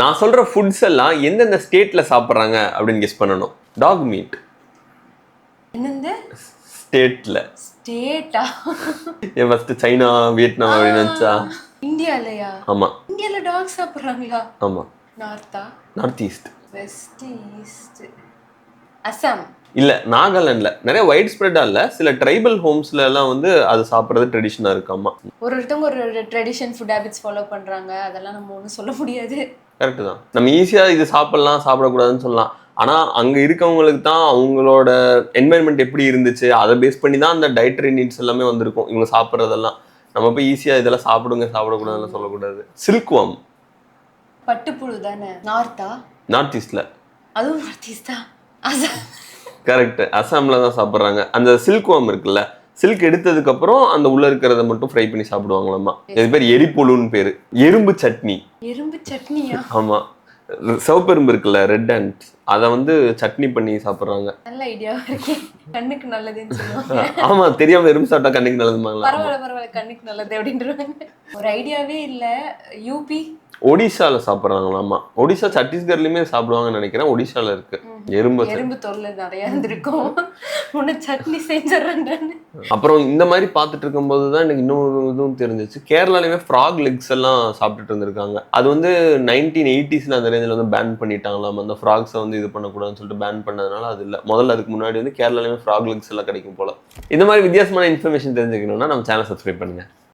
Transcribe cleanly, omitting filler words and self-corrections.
நான் சொல்ற ஃபுட்ஸ் எல்லாம் எந்தெந்த ஸ்டேட்ல சாப்பிட்றாங்க அப்படின்னு கெஸ் பண்ணணும். டாக் மீட் என்னது ஸ்டேட்ல. ஸ்டேட்டா? ஃபர்ஸ்ட் சைனா வியட்நாம் அப்படின்னு நினைச்சா இந்தியாலயா? ஆமா. இந்தியால டாக் சாப்பிடுறாங்களா? ஆமா. நார்த்தா? North east. West east. Assam இல்ல, நாகாலாந்துல நிறைய வைட் ஸ்ப்ரெட்டா இல்ல, சில ட்ரைபல் ஹோம்ஸ்ல எல்லாம் வந்து அது சாப்பிடுறது ட்ரெடிஷனா இருக்காமா. ஒருத்தவங்க ஒரு ட்ரெடிஷன் ஃபுட் ஹேபிட்ஸ் ஃபாலோ பண்றாங்க, அதெல்லாம் நம்ம ஒன்றும் சொல்ல முடியாது. கரெக்ட் தான். நம்ம ஈஸியா இது சாப்பிடலாம் சாப்பிடக்கூடாதுன்னு சொல்லலாம். ஆனா அங்க இருக்கவங்களுக்கு தான் அவங்களோட என்வாயன்மெண்ட் எப்படி இருந்துச்சு அதை பேஸ் பண்ணி தான் அந்த டயட்டரி நீட்ஸ் எல்லாமே வந்திருக்கும். இவங்க சாப்பிட்றதெல்லாம் நம்ம போய் ஈஸியா இதெல்லாம் சாப்பிடுங்க சாப்பிடக்கூடாதுன்னு சொல்லக்கூடாது. சில்க்வாம் பட்டுப்புழு தானே? நார்த்தா? நார்த் ஈஸ்ட்ல. அதுவும் நார்த் ஈஸ்டா? அசாம். கரெக்ட், அசாம்ல தான் சாப்பிட்றாங்க. அந்த சில்க்வாம் இருக்குல்ல, சில்க் எடுத்ததுக்கு அப்புறம் அந்த உள்ள இருக்கிறத மட்டும் ஃப்ரை பண்ணி சாப்பிடுவாங்களாமா. இது பேர் எரிப்புழுன்னு பேரு. எறும்பு சட்னி. எறும்பு சட்னியா? ஆமா, சிவப்பு எறும்பு இருக்குல்ல, ரெட் அண்ட், அதை வந்து சட்னி பண்ணி சாப்பிட்றாங்க. நல்ல ஐடியாவா இருக்கே. கண்ணுக்கு நல்லதுன்னு சொல்லுவாங்க. ஆமா, தெரியாம எறும்பு சாப்பிட்டா கண்ணுக்கு நல்லதுமாங்களா? பரவாயில்ல கண்ணுக்கு நல்லது அப்படின்றாங்க. ஒரு ஐடியாவே இல்ல. யூபி ஒடிசால சாப்பிட்றாங்களாமா. ஒடிசா சத்தீஸ்கர்லயுமே சாப்பிடுவாங்கன்னு நினைக்கிறேன். ஒடிசால இருக்கு எறும்பு தொல்லை நிறைய இருந்திருக்கும். உன்னை சட்னி செஞ்சிடறேன். அப்புறம் இந்த மாதிரி பார்த்துட்டு இருக்கும்போது தான் எனக்கு இன்னொரு இதுவும் தெரிஞ்சிச்சு. கேரளாலையுமே ஃப்ராக் லெக்ஸ் எல்லாம் சாப்பிட்டுட்டு இருந்திருக்காங்க. அது வந்து 1980s அந்த ரேஞ்சில் வந்து பேன் பண்ணிட்டாங்களாம். அந்த ஃப்ராக்ஸை வந்து இது பண்ணக்கூடாதுன்னு சொல்லிட்டு பேன் பண்ணதுனால அது இல்லை. முதல்ல அதுக்கு முன்னாடி வந்து கேரளாலையுமே ஃப்ராக் லெக்ஸ் எல்லாம் கிடைக்கும் போல. இந்த மாதிரி வித்தியாசமான இன்ஃபர்மேஷன் தெரிஞ்சுக்கணும்னா நம்ம சேனல் சப்ஸ்கிரைப் பண்ணுங்க.